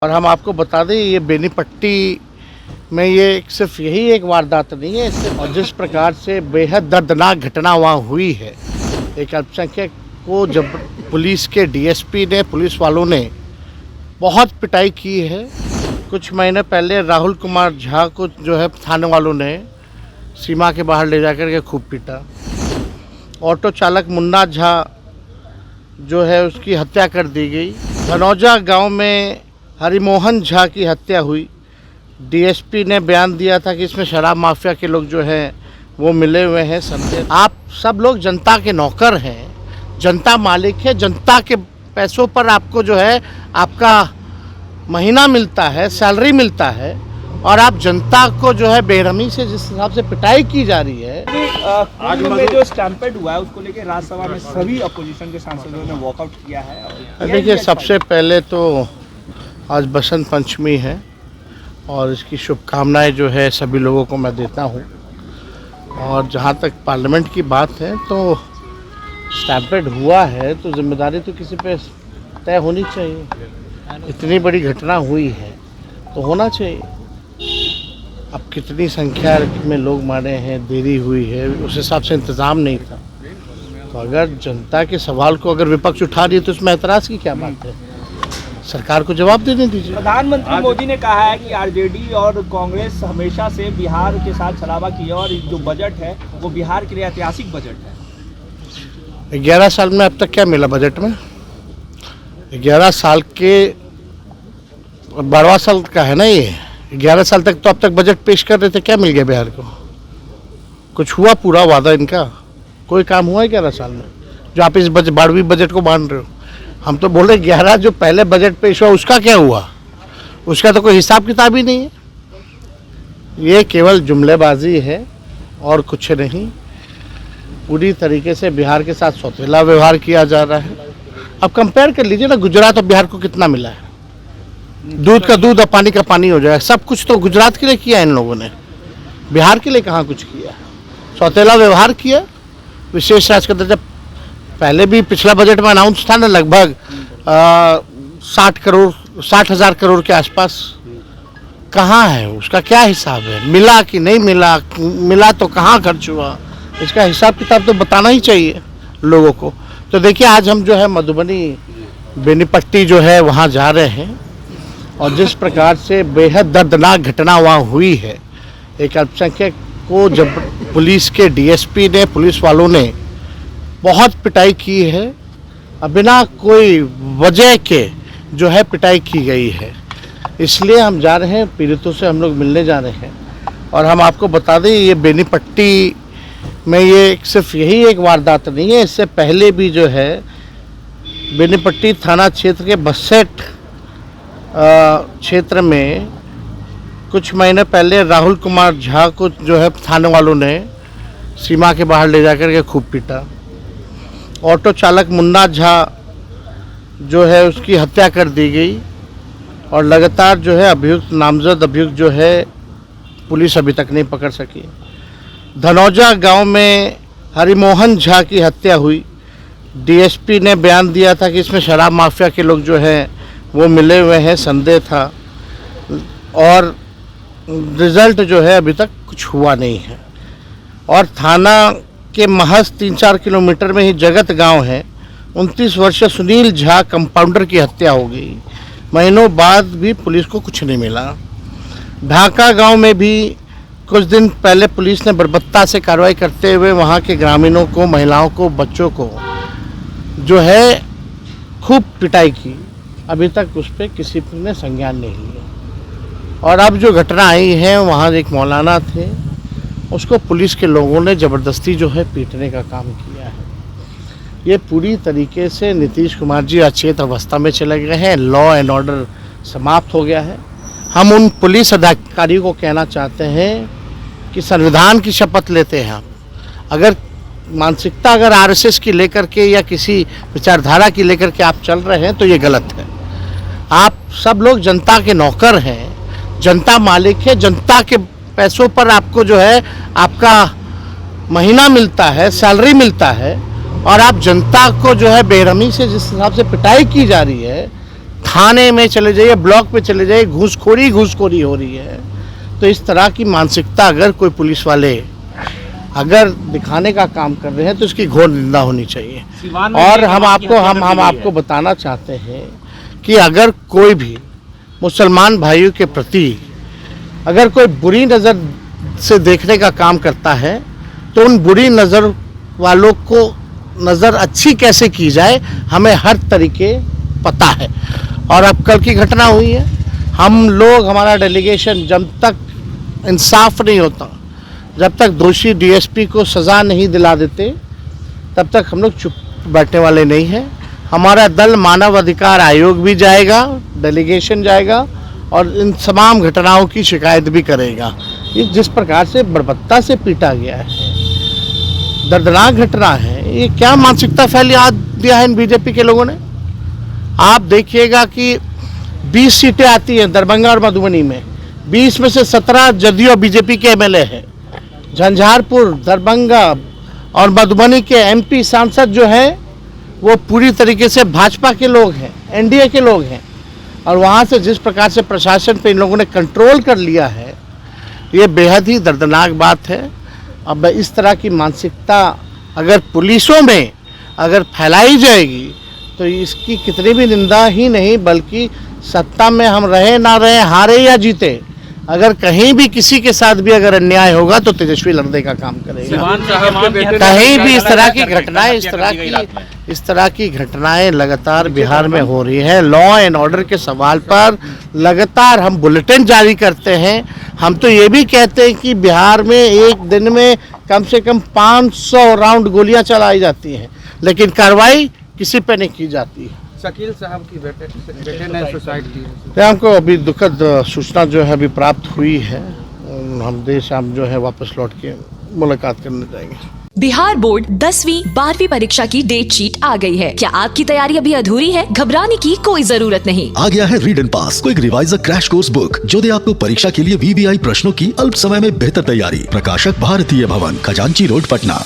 और हम आपको बता दें ये बेनीपट्टी में ये सिर्फ यही एक वारदात नहीं है, इससे और जिस प्रकार से बेहद दर्दनाक घटना वहाँ हुई है। एक अल्पसंख्यक को जब पुलिस के डीएसपी ने, पुलिस वालों ने बहुत पिटाई की है। कुछ महीने पहले राहुल कुमार झा को जो है थाने वालों ने सीमा के बाहर ले जाकर के खूब पीटा। ऑटो चालक मुन्ना झा जो है उसकी हत्या कर दी गई। धनौजा गांव में हरिमोहन झा की हत्या हुई। डीएसपी ने बयान दिया था कि इसमें शराब माफिया के लोग जो हैं वो मिले हुए हैं। संदेह आप सब लोग जनता के नौकर हैं, जनता मालिक है। जनता के पैसों पर आपको जो है आपका महीना मिलता है, सैलरी मिलता है, और आप जनता को जो है बेरहमी से जिस हिसाब से पिटाई की जा रही है। आज में जो स्टैम्पेड हुआ है उसको लेकर राज्यसभा में सभी अपोजिशन के सांसदों ने वॉकआउट किया है। देखिए, सबसे पहले तो आज बसंत पंचमी है और इसकी शुभकामनाएं जो है सभी लोगों को मैं देता हूं। और जहां तक पार्लियामेंट की बात है तो स्टैम्पेड हुआ है तो जिम्मेदारी तो किसी पे तय होनी चाहिए। इतनी बड़ी घटना हुई है तो होना चाहिए। अब कितनी संख्या में लोग मारे हैं, देरी हुई है, उस हिसाब से इंतज़ाम नहीं था। तो अगर जनता के सवाल को अगर विपक्ष उठा रही है तो उसमें एतराज़ की क्या बात है? सरकार को जवाब देने दीजिए। प्रधानमंत्री मोदी ने कहा है कि आरजेडी और कांग्रेस हमेशा से बिहार के साथ छलावा किया और जो बजट है वो बिहार के लिए ऐतिहासिक बजट है। 11 साल में अब तक क्या मिला बजट में? 11 साल के 12वां साल का है ना ये। 11 साल तक तो अब तक बजट पेश कर रहे थे, क्या मिल गया बिहार को? कुछ हुआ पूरा वादा इनका? कोई काम हुआ है 11 साल में जो आप इस 12वीं बजट को मान रहे हो? हम तो बोल रहे 11 जो पहले बजट पेश हुआ उसका क्या हुआ? उसका तो कोई हिसाब किताब ही नहीं है। ये केवल जुमलेबाजी है और कुछ नहीं। पूरी तरीके से बिहार के साथ सौतेला व्यवहार किया जा रहा है। अब कंपेयर कर लीजिए ना, गुजरात और बिहार को कितना मिला है? दूध का दूध और पानी का पानी हो जाए। सब कुछ तो गुजरात के लिए किया इन लोगों ने, बिहार के लिए कहाँ कुछ किया? सौतेला व्यवहार किया। विशेष राज का दर्जा पहले भी पिछला बजट में अनाउंस था ना, लगभग 60,000 करोड़ के आसपास। कहाँ है उसका? क्या हिसाब है? मिला कि नहीं मिला? मिला तो कहाँ खर्च हुआ? इसका हिसाब किताब तो बताना ही चाहिए लोगों को। तो देखिए, आज हम जो है मधुबनी बेनीपट्टी जो है वहाँ जा रहे हैं और जिस प्रकार से बेहद दर्दनाक घटना वहाँ हुई है। एक अल्पसंख्यक को जब पुलिस के डीएसपी ने, पुलिस वालों ने बहुत पिटाई की है, बिना कोई वजह के जो है पिटाई की गई है। इसलिए हम जा रहे हैं, पीड़ितों से हम लोग मिलने जा रहे हैं। और हम आपको बता दें ये बेनीपट्टी में ये सिर्फ यही एक वारदात नहीं है, इससे पहले भी जो है बेनीपट्टी थाना क्षेत्र के बसेट क्षेत्र में कुछ महीने पहले राहुल कुमार झा को जो है थाने वालों ने सीमा के बाहर ले जाकर के खूब पीटा। ऑटो चालक मुन्ना झा जो है उसकी हत्या कर दी गई और लगातार जो है अभियुक्त, नामजद अभियुक्त जो है पुलिस अभी तक नहीं पकड़ सकी। धनौजा गांव में हरिमोहन झा की हत्या हुई। डीएसपी ने बयान दिया था कि इसमें शराब माफिया के लोग जो हैं वो मिले हुए हैं। संदेह था और रिजल्ट जो है अभी तक कुछ हुआ नहीं है। और थाना के महज 3-4 किलोमीटर में ही जगत गांव है। 29 वर्षीय सुनील झा कंपाउंडर की हत्या हो गई। महीनों बाद भी पुलिस को कुछ नहीं मिला। ढाका गांव में भी कुछ दिन पहले पुलिस ने बर्बरता से कार्रवाई करते हुए वहां के ग्रामीणों को, महिलाओं को, बच्चों को जो है खूब पिटाई की। अभी तक उस पर किसी ने संज्ञान नहीं लिया। और अब जो घटना आई है, वहाँ एक मौलाना थे, उसको पुलिस के लोगों ने ज़बरदस्ती जो है पीटने का काम किया है। ये पूरी तरीके से नीतीश कुमार जी अचेत अवस्था में चले गए हैं। लॉ एंड ऑर्डर समाप्त हो गया है। हम उन पुलिस अधिकारियों को कहना चाहते हैं कि संविधान की शपथ लेते हैं आप। अगर मानसिकता अगर आरएसएस की लेकर के या किसी विचारधारा की लेकर के आप चल रहे हैं तो ये गलत है। आप सब लोग जनता के नौकर हैं, जनता मालिक है। जनता के पैसों पर आपको जो है आपका महीना मिलता है, सैलरी मिलता है, और आप जनता को जो है बेरहमी से जिस हिसाब से पिटाई की जा रही है थाने में चले जाइए, ब्लॉक पे चले जाइए, घूसखोरी हो रही है। तो इस तरह की मानसिकता अगर कोई पुलिस वाले अगर दिखाने का काम कर रहे हैं तो इसकी घोर निंदा होनी चाहिए। सिवान में और ये हम बात की आपको हकीकत भी आपको है। बताना चाहते हैं कि अगर कोई भी मुसलमान भाइयों के प्रति अगर कोई बुरी नज़र से देखने का काम करता है तो उन बुरी नज़र वालों को नज़र अच्छी कैसे की जाए हमें हर तरीके पता है। और अब कल की घटना हुई है, हम लोग हमारा डेलीगेशन जब तक इंसाफ नहीं होता, जब तक दोषी डीएसपी को सज़ा नहीं दिला देते, तब तक हम लोग चुप बैठने वाले नहीं हैं। हमारा दल मानव अधिकार आयोग भी जाएगा, डेलीगेशन जाएगा और इन तमाम घटनाओं की शिकायत भी करेगा। ये जिस प्रकार से बर्बरता से पीटा गया है, दर्दनाक घटना है। ये क्या मानसिकता फैला दिया है इन बीजेपी के लोगों ने। आप देखिएगा कि 20 सीटें आती हैं दरभंगा और मधुबनी में, 20 में से 17 जदयू बीजेपी के एमएलए हैं। झंझारपुर, दरभंगा और मधुबनी के एमपी सांसद जो हैं वो पूरी तरीके से भाजपा के लोग हैं, एनडीए के लोग हैं। और वहाँ से जिस प्रकार से प्रशासन पे इन लोगों ने कंट्रोल कर लिया है, ये बेहद ही दर्दनाक बात है। अब इस तरह की मानसिकता अगर पुलिसों में अगर फैलाई जाएगी तो इसकी कितनी भी निंदा ही नहीं, बल्कि सत्ता में हम रहे ना रहे, हारे या जीते, अगर कहीं भी किसी के साथ भी अगर अन्याय होगा तो तेजस्वी लड़ने का काम करेगा। कहीं भी इस तरह की घटनाएं इस तरह की घटनाएं लगातार बिहार में हो रही है। लॉ एंड ऑर्डर के सवाल पर लगातार हम बुलेटिन जारी करते हैं। हम तो ये भी कहते हैं कि बिहार में एक दिन में कम से कम 500 राउंड गोलियां चलाई जाती हैं, लेकिन कार्रवाई किसी पे नहीं की जाती है। शकील साहब की बेटे ने सुसाइड की है। तो हमको अभी दुखद सूचना जो है अभी प्राप्त हुई है। हम देर शाम जो है वापस लौट के मुलाकात करने जाएंगे। बिहार बोर्ड 10वीं 12वीं परीक्षा की डेट शीट आ गई है। क्या आपकी तैयारी अभी अधूरी है? घबराने की कोई जरूरत नहीं। आ गया है read and pass quick reviser crash course book, जो दे आपको परीक्षा के लिए वीवीआई प्रश्नों की अल्प समय में बेहतर तैयारी। प्रकाशक भारतीय भवन, खजांची रोड, पटना।